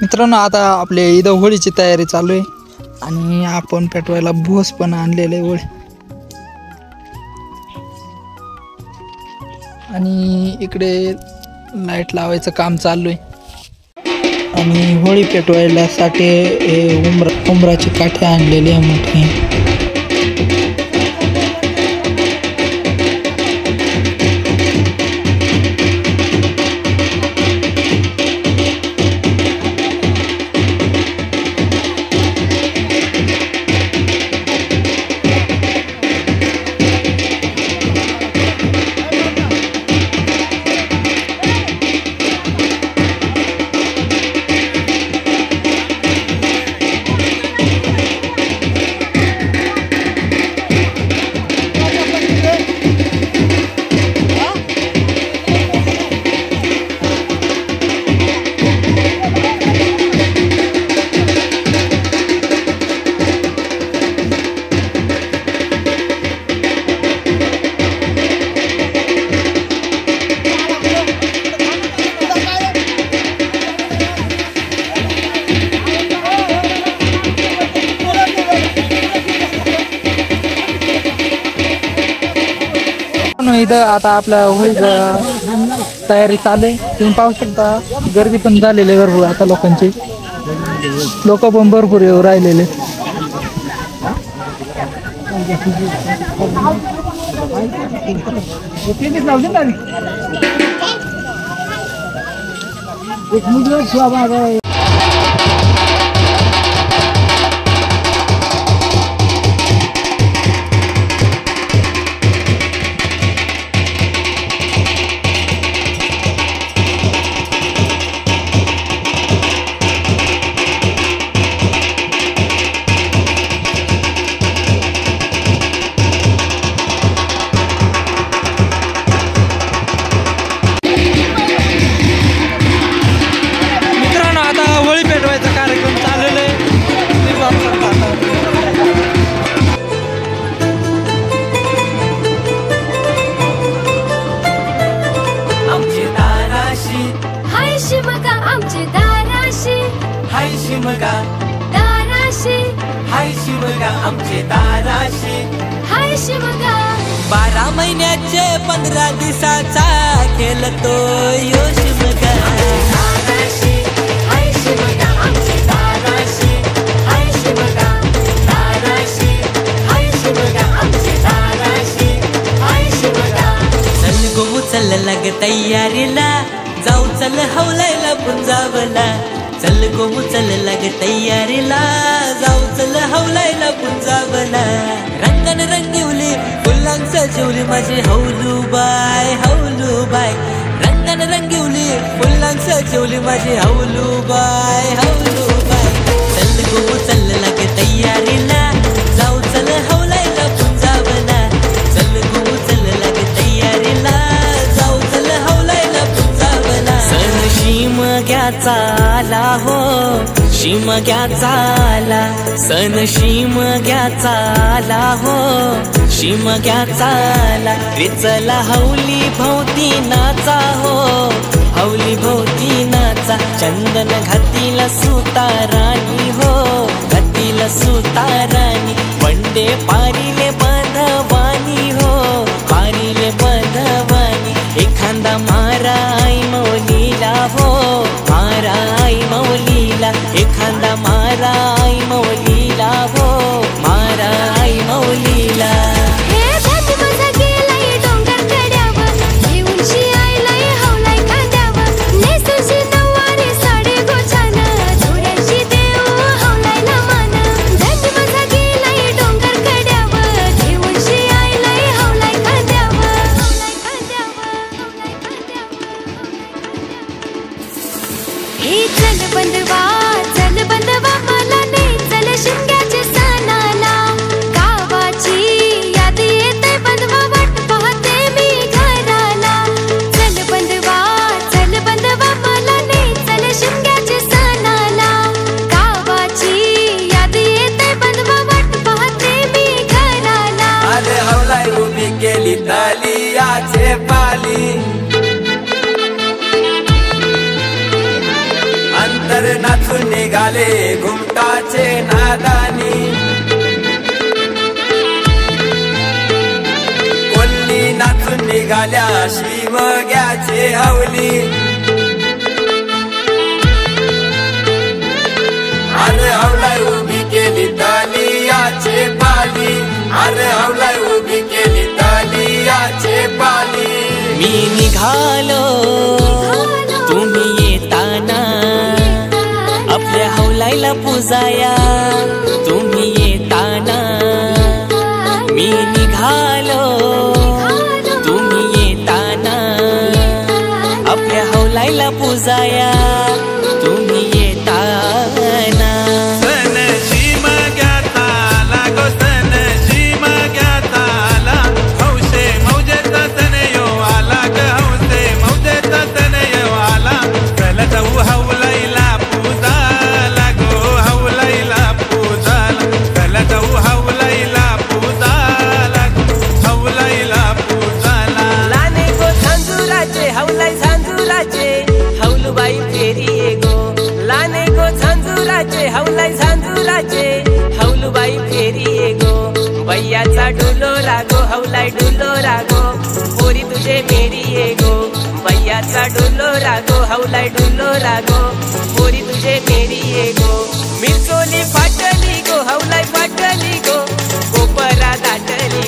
मित्रांनो आता आपले इथं होळीची तयारी चालू आहे आणि आपण पेटवायला भोस पण आणलेले होळी आणि इकडे लाईट लावायचं काम चालू आहे आणि होळी पेटवायला साठी उंबराची काठी आणलेली आहे मोठी। इथं आता आपल्या होळीची तयारी चालू आहे, तुम्ही पाहू शकता गर्दी पण झालेली भरपूर आता लोकांची, लोक पण भरपूर येऊ राहिलेले। शिमगा दाराशी हाय शिमगा आमचे दाराशी हाय शिमगा 12 महिन्याचे 15 दिवसाचा खेळतो यो शिमगा दाराशी हाय शिमगा आमचे दाराशी हाय शिमगा दाराशी हाय शिमगा आमचे दाराशी हाय शिमगा चल गो चल लाग तयारीला जाऊ चल हवलायला पुंजावला चल गो चल लाग तयारीला जाऊ चल हवलायला पुंजावला रंगन रंगवली फुलांग सजवली माझी हौलू बाय रंगन रंगवली फुलांग सजवली माझी हौलू बाय चल गो चल लाग तयारीला जाऊ चल हवलायला पुंजावला चल गो चल लाग तयारीला जाऊ चल हवलायला पुंजावला सण शिमग्याचा हो शिमग्याचा आला सण शिमग्याचा आला हो शिमग्याचा आला रे चला हौली भोवती नाचा हो हौली भोवती नाचा चंदन घातीला सुताराणी हो घातीला सुताराणी वंडे पारिले बंधवानी हो पारिले बंधवानी एखादा मारा आई मौलीला हो मारा आई मौलीला एखादा मारा आई मौलीला हो मारा आई मौलीला चल बंदवा मला नाही चल शिमग्याच्या सणाला गावाची याद येते बंदवा वाट पाहते मी घराला चल बंदवा मला नाही चल शिमग्याच्या सणाला गावाची याद येते बंदवा वाट पाहते मी घराला आले हवलाय उभी केली तालियाचे पाली अंतर नाच नाचून निघाले घुमटाचे नादानी कोल्ली नाचून निघाल्या शिमग्याचे हवली अरे हवलाय उभी केली तालियाचे पाली अरे हवलाय उभी केली तालियाचे पाली मी निघालो तुम्ही येताना आपल्या हौलाईला पूजाया तुम्ही येताना मी निघालो तुम्ही येताना आपल्या हौलाईला पूजाया तुम्ही येताना सन शिमग्याचा लागो सन शिमग्याचा आला हौशे मौजेचा सन यो आला ग हौशे मौजेचा सन यो आला चल जाऊ हौलाईला पूजाला गो हौलाईला पूजाला चल जाऊ हौलाईला पूजाला हौलाईला पूजाला लाने गो झांजुराचे हौलाई झांजुराचे हौलुबाई फेरी गो लाने गो झांजुराचे हौलाई झांजुराचे हौलुबाई फेरी गो बैयाचा डुलो रागो हौलाई डुलो रागो पोरी तुझे मेरी गो बैयाचा डुलो रागो हौलाई डुलो रागो पोरी तुझे मेरी गो मिरचोली फाटली गो हौलाई फाटली गो कोपरा दाटली